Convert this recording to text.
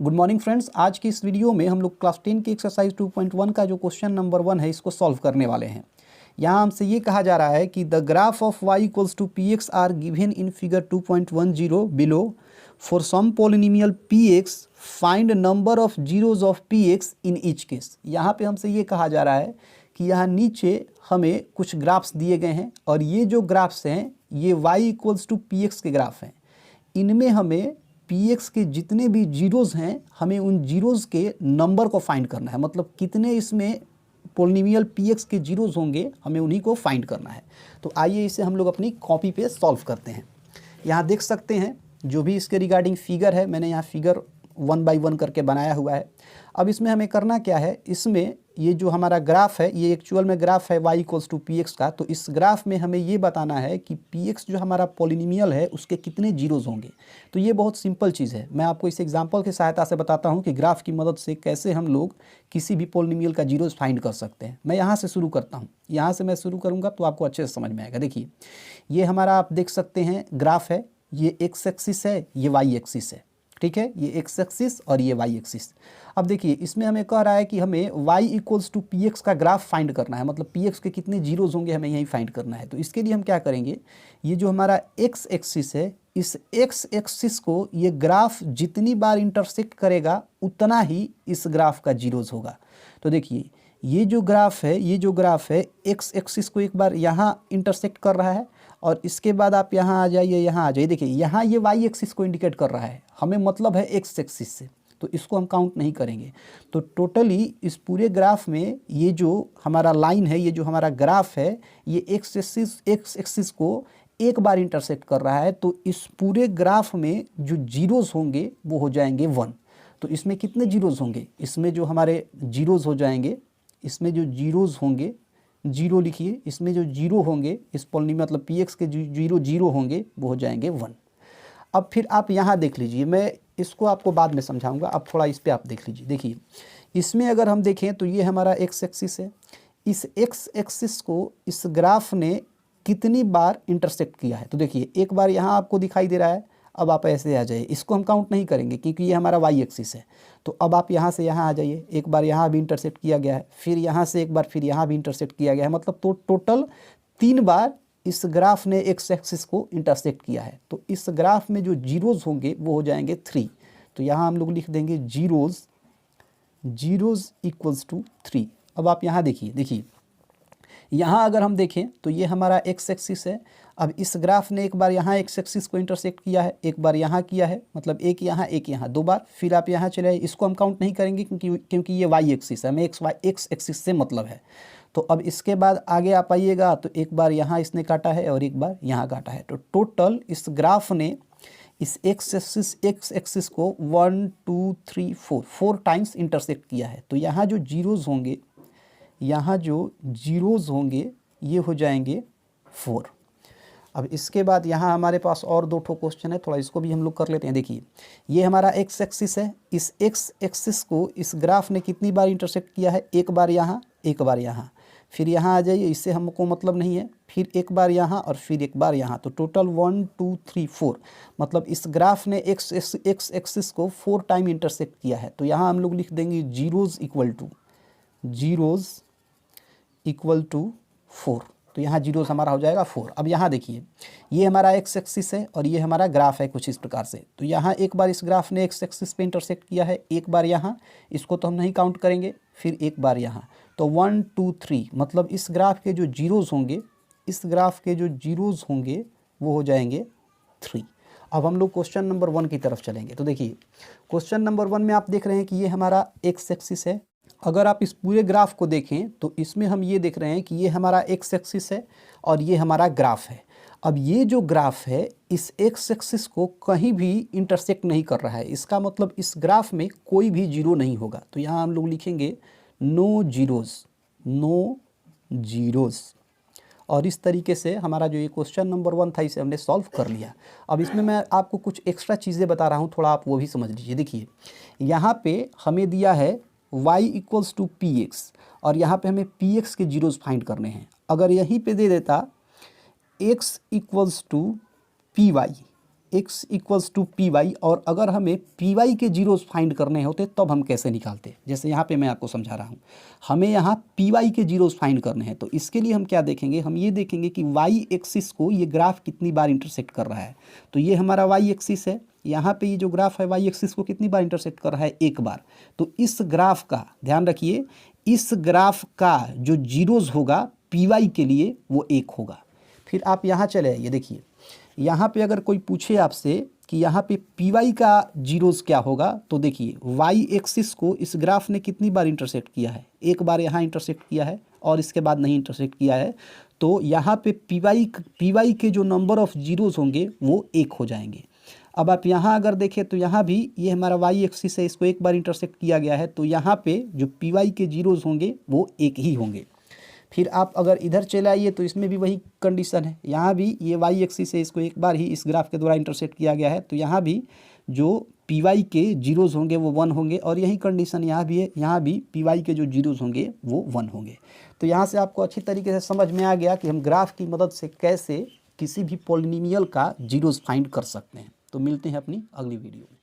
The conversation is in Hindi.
Good morning friends. आज की इस वीडियो में हम लोग क्लास 10 की एक्सरसाइज 2.1 का जो क्वेश्चन नंबर 1 है इसको सॉल्व करने वाले हैं। यहाँ हमसे ये कहा जा रहा है कि the graph of y equals to P X are given in figure 2.10 below for some polynomial P X find number of zeros of P X in each case. यहाँ पे हमसे ये कहा जा रहा है कि यहाँ नीचे हमें कुछ ग्राफ्स दिए गए हैं और ये जो ग्राफ्स हैं ये y equals to P X के ग्राफ हैं। इनमें हमें पी एक्स के जितने भी जीरोज़ हैं हमें उन जीरोज़ के नंबर को फाइंड करना है, मतलब कितने इसमें पॉलिनोमियल पी एक्स के जीरोज़ होंगे हमें उन्हीं को फाइंड करना है। तो आइए इसे हम लोग अपनी कॉपी पे सॉल्व करते हैं। यहाँ देख सकते हैं जो भी इसके रिगार्डिंग फिगर है, मैंने यहाँ फिगर 1 बाई 1 करके बनाया हुआ है। अब इसमें हमें करना क्या है, इसमें ये जो हमारा ग्राफ है ये एक्चुअल में ग्राफ है y equals to P X का। तो इस ग्राफ में हमें ये बताना है कि पी एक्स जो हमारा पॉलिनोमियल है उसके कितने जीरोज़ होंगे। तो ये बहुत सिंपल चीज़ है, मैं आपको इस एग्जांपल की सहायता से बताता हूँ कि ग्राफ की मदद से कैसे हम लोग किसी भी पॉलिनोमियल का जीरोज़ फाइंड कर सकते हैं। मैं यहाँ से शुरू करता हूँ, यहाँ से मैं शुरू करूँगा तो आपको अच्छे से समझ में आएगा। देखिए ये हमारा आप देख सकते हैं ग्राफ है, ये एक्स एक्सिस है, ये वाई एक्सिस है, ठीक है, ये एक्स एक्सिस और ये वाई एक्सिस। अब देखिए इसमें हमें कह रहा है कि हमें y equals to P X का ग्राफ फाइंड करना है, मतलब पी एक्स के कितने जीरोज़ होंगे हमें यही फाइंड करना है। तो इसके लिए हम क्या करेंगे, ये जो हमारा एक्स एक्सिस है इस एक्स एक्सिस को ये ग्राफ जितनी बार इंटरसेक्ट करेगा उतना ही इस ग्राफ का जीरोज़ होगा। तो देखिए ये जो ग्राफ है एक्स एक्सिस को एक बार यहाँ इंटरसेक्ट कर रहा है और इसके बाद आप यहाँ आ जाइए, यहाँ आ जाइए। देखिए यहाँ ये वाई एक्सिस को इंडिकेट कर रहा है, हमें मतलब है एक्स एक्सिस से, तो इसको हम काउंट नहीं करेंगे। तो टोटली इस पूरे ग्राफ में ये जो हमारा लाइन है, ये जो हमारा ग्राफ है, ये एक्स एक्सिस को एक बार इंटरसेक्ट कर रहा है। तो इस पूरे ग्राफ में जो जीरोज़ होंगे वो हो जाएंगे 1। तो इसमें कितने जीरोज़ होंगे, इसमें जो हमारे जीरोज़ हो जाएंगे, इसमें जो जीरोज़ होंगे, जीरो लिखिए, इसमें जो जीरो होंगे इस पॉलिनोमियल मतलब पी एक्स के जो जीरो होंगे वो हो जाएंगे 1। अब फिर आप यहाँ देख लीजिए, मैं इसको आपको बाद में समझाऊंगा, अब थोड़ा इस पे आप देख लीजिए। देखिए इसमें अगर हम देखें तो ये हमारा एक्स एक्सिस है, इस एक्स एक्सिस को इस ग्राफ ने कितनी बार इंटरसेक्ट किया है। तो देखिए एक बार यहाँ आपको दिखाई दे रहा है, अब आप ऐसे आ जाइए, इसको हम काउंट नहीं करेंगे क्योंकि ये हमारा वाई एक्सिस है। तो अब आप यहाँ से यहाँ आ जाइए, एक बार यहाँ भी इंटरसेक्ट किया गया है, फिर यहाँ से एक बार फिर यहाँ भी इंटरसेक्ट किया गया है, मतलब तो टोटल 3 बार इस ग्राफ ने एक्स एक्सिस को इंटरसेक्ट किया है। तो इस ग्राफ में जो जीरोज़ होंगे वो हो जाएंगे 3। तो यहाँ हम लोग लिख देंगे जीरोज़ इक्वल्स टू 3। अब आप यहाँ देखिए यहाँ अगर हम देखें तो ये हमारा एक्स एक्सिस है। अब इस ग्राफ ने एक बार यहाँ एक्स एक्सिस को इंटरसेक्ट किया है, एक बार यहाँ किया है, मतलब एक यहाँ 2 बार, फिर आप यहाँ चले आए, इसको हम काउंट नहीं करेंगे क्योंकि ये वाई एक्सिस है, हमें एक्स एक्सिस से मतलब है। तो अब इसके बाद आगे आप आइएगा तो एक बार यहाँ इसने काटा है और एक बार यहाँ काटा है। तो टोटल इस ग्राफ ने इस एक्स एक्सिस को 1 2 3 4 टाइम्स इंटरसेक्ट किया है। तो यहाँ जो जीरोज़ होंगे, यहाँ जो जीरोज़ होंगे ये हो जाएंगे 4। अब इसके बाद यहाँ हमारे पास और 2 क्वेश्चन है, थोड़ा इसको भी हम लोग कर लेते हैं। देखिए ये हमारा एक्स एक्सिस है, इस एक्स एक्सिस को इस ग्राफ ने कितनी बार इंटरसेक्ट किया है, एक बार यहाँ, एक बार यहाँ, फिर यहाँ आ जाइए, इससे हमको मतलब नहीं है, फिर एक बार यहाँ और फिर एक बार यहाँ। तो टोटल 1 2 3 4, मतलब इस ग्राफ ने एक्स एक्सिस को 4 टाइम इंटरसेक्ट किया है। तो यहाँ हम लोग लिख देंगे जीरोज़ इक्वल टू 4। तो यहाँ जीरोज़ हमारा हो जाएगा 4। अब यहाँ देखिए ये हमारा एक्स एक्सिस है और ये हमारा ग्राफ है कुछ इस प्रकार से। तो यहाँ एक बार इस ग्राफ ने एक्स एक्सिस पे इंटरसेक्ट किया है, एक बार यहाँ, इसको तो हम नहीं काउंट करेंगे, फिर एक बार यहाँ। तो 1 2 3, मतलब इस ग्राफ के जो जीरोज़ होंगे वो हो जाएंगे 3। अब हम लोग क्वेश्चन नंबर 1 की तरफ चलेंगे। तो देखिए क्वेश्चन नंबर 1 में आप देख रहे हैं कि ये हमारा एक्स एक्सिस है। अगर आप इस पूरे ग्राफ को देखें तो इसमें हम ये देख रहे हैं कि ये हमारा एक्स एक्सिस है और ये हमारा ग्राफ है। अब ये जो ग्राफ है इस एक्स एक्सिस को कहीं भी इंटरसेक्ट नहीं कर रहा है, इसका मतलब इस ग्राफ में कोई भी जीरो नहीं होगा। तो यहाँ हम लोग लिखेंगे नो जीरोज़। और इस तरीके से हमारा जो ये क्वेश्चन नंबर 1 था इसे हमने सॉल्व कर लिया। अब इसमें मैं आपको कुछ एक्स्ट्रा चीज़ें बता रहा हूँ, थोड़ा आप वो भी समझ लीजिए। देखिए यहाँ पे हमें दिया है y equals to P X और यहाँ पे हमें पी एक्स के जीरोज़ फाइंड करने हैं। अगर यहीं पे दे देता x equals to P Y, X equals to P Y, और अगर हमें पी वाई के जीरोस फाइंड करने होते तब हम कैसे निकालते। जैसे यहाँ पे मैं आपको समझा रहा हूँ, हमें यहाँ पी वाई के जीरोस फाइंड करने हैं, तो इसके लिए हम क्या देखेंगे, हम ये देखेंगे कि वाई एक्सिस को ये ग्राफ कितनी बार इंटरसेक्ट कर रहा है। तो ये हमारा वाई एक्सिस है, यहाँ पे ये जो ग्राफ है वाई एक्सिस को कितनी बार इंटरसेक्ट कर रहा है, एक बार। तो इस ग्राफ का ध्यान रखिए, इस ग्राफ का जो जीरोस होगा पी वाई के लिए वो 1 होगा। फिर आप यहाँ चले आइए, देखिए यहाँ पे अगर कोई पूछे आपसे कि यहाँ पे पी वाई का जीरोस क्या होगा, तो देखिए वाई एक्सिस को इस ग्राफ ने कितनी बार इंटरसेक्ट किया है, एक बार यहाँ इंटरसेक्ट किया है और इसके बाद नहीं इंटरसेक्ट किया है। तो यहाँ पे पी वाई के जो नंबर ऑफ जीरोस होंगे वो 1 हो जाएंगे। अब आप यहाँ अगर देखें तो यहाँ भी ये हमारा वाई एक्सिस है, इसको एक बार इंटरसेक्ट किया गया है, तो यहाँ पे जो पी वाई के जीरोस होंगे वो 1 ही होंगे। फिर आप अगर इधर चले आइए तो इसमें भी वही कंडीशन है, यहाँ भी ये वाई एक्सिस है, इसको एक बार ही इस ग्राफ के द्वारा इंटरसेक्ट किया गया है, तो यहाँ भी जो पी वाई के जीरोस होंगे वो 1 होंगे, और यही कंडीशन यहाँ भी है, यहाँ भी पी वाई के जो जीरोस होंगे वो 1 होंगे। तो यहाँ से आपको अच्छी तरीके से समझ में आ गया कि हम ग्राफ की मदद से कैसे किसी भी पॉलिनोमियल का जीरोस फाइंड कर सकते हैं। तो मिलते हैं अपनी अगली वीडियो में।